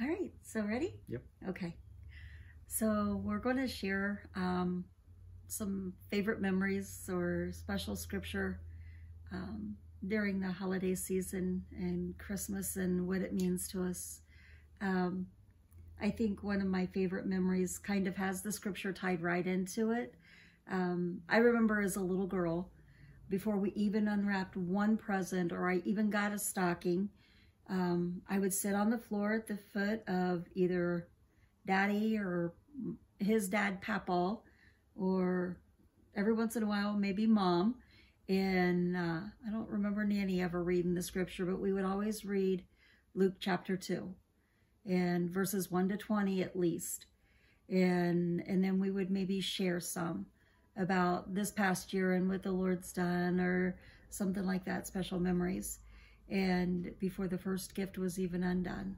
All right, so ready? Yep. Okay. So we're going to share some favorite memories or special scripture during the holiday season and Christmas and what it means to us. I think one of my favorite memories kind of has the scripture tied right into it. I remember as a little girl, before we even unwrapped one present or I even got a stocking, I would sit on the floor at the foot of either Daddy or his dad, Papa, or every once in a while, maybe Mom. And I don't remember Nanny ever reading the scripture, but we would always read Luke chapter 2 and verses 1 to 20 at least. And then we would maybe share some about this past year and what the Lord's done or something like that, special memories. And before the first gift was even undone.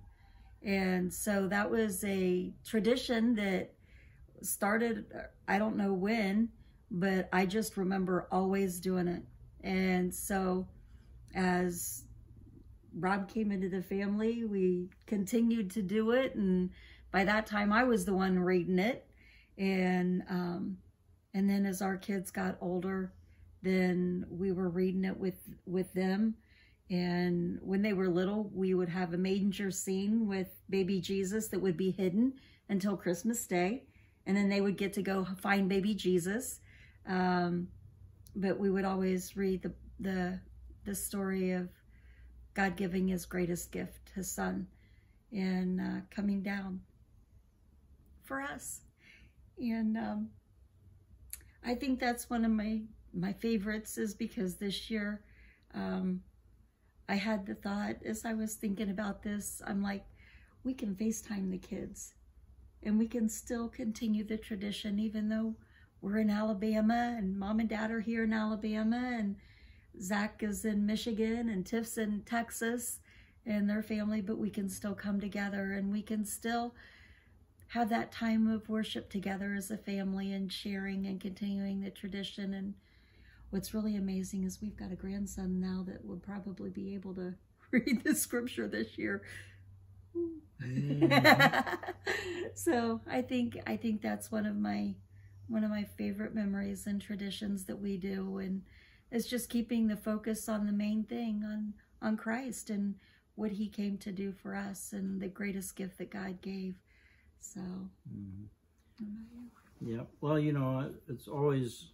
And so that was a tradition that started, I don't know when, but I just remember always doing it. And so as Rob came into the family, we continued to do it. And by that time I was the one reading it. And then as our kids got older, then we were reading it with them. And when they were little, we would have a manger scene with baby Jesus that would be hidden until Christmas Day. And then they would get to go find baby Jesus. But we would always read the story of God giving his greatest gift, his son, and coming down for us. And I think that's one of my favorites, is because this year, I had the thought as I was thinking about this, I'm like, we can FaceTime the kids and we can still continue the tradition, even though we're in Alabama and Mom and Dad are here in Alabama and Zach is in Michigan and Tiff's in Texas and their family, but we can still come together and we can still have that time of worship together as a family and sharing and continuing the tradition. And what's really amazing is we've got a grandson now that would probably be able to read the scripture this year. So I think that's one of my favorite memories and traditions that we do, and it's just keeping the focus on the main thing, on Christ and what he came to do for us and the greatest gift that God gave. So yeah, well, you know, it's always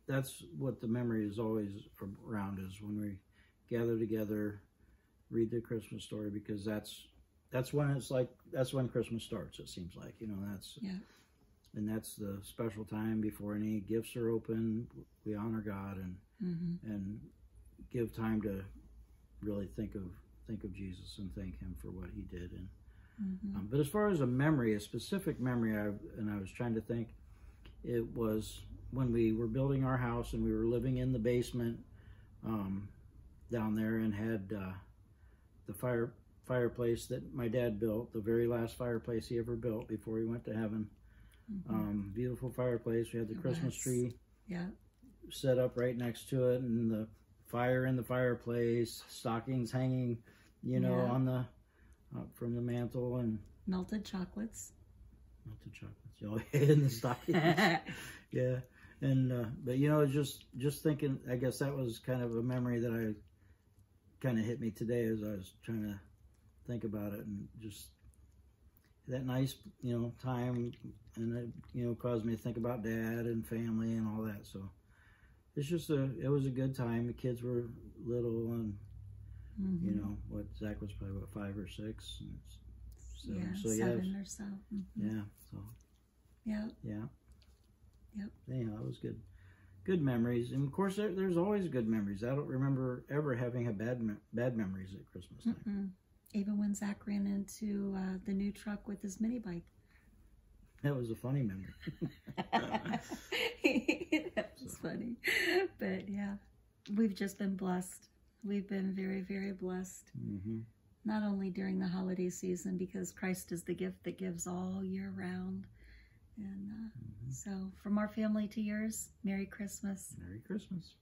that's what the memory is always around, is when we gather together, read the Christmas story, because that's when it's like, that's when Christmas starts, it seems like, you know, and that's the special time before any gifts are open. We honor God and give time to really think of Jesus and thank him for what he did. And but as far as a specific memory, I was trying to think, it was when we were building our house and we were living in the basement down there, and had the fireplace that my dad built, the very last fireplace he ever built before he went to heaven. Beautiful fireplace. We had the Christmas tree set up right next to it, and the fire in the fireplace, stockings hanging, you know, on the from the mantle, and melted chocolates. Oh, in the stockings. Yeah. And but you know, just thinking, I guess that was kind of a memory that I kind of hit me today as I was trying to think about it, and just that nice, you know, time, and it, you know, caused me to think about Dad and family and all that. So it's just it was a good time. The kids were little, and you know, Zach was probably 5 or 6, and so 7 or so. Yeah. So yeah. Anyhow, it was good memories, and of course there's always good memories. I don't remember ever having a bad memories at Christmas time. Even when Zach ran into the new truck with his mini bike. That was a funny memory. That was funny. But yeah, we've just been blessed. We've been very, very blessed. Not only during the holiday season, because Christ is the gift that gives all year round. And so from our family to yours, Merry Christmas. Merry Christmas.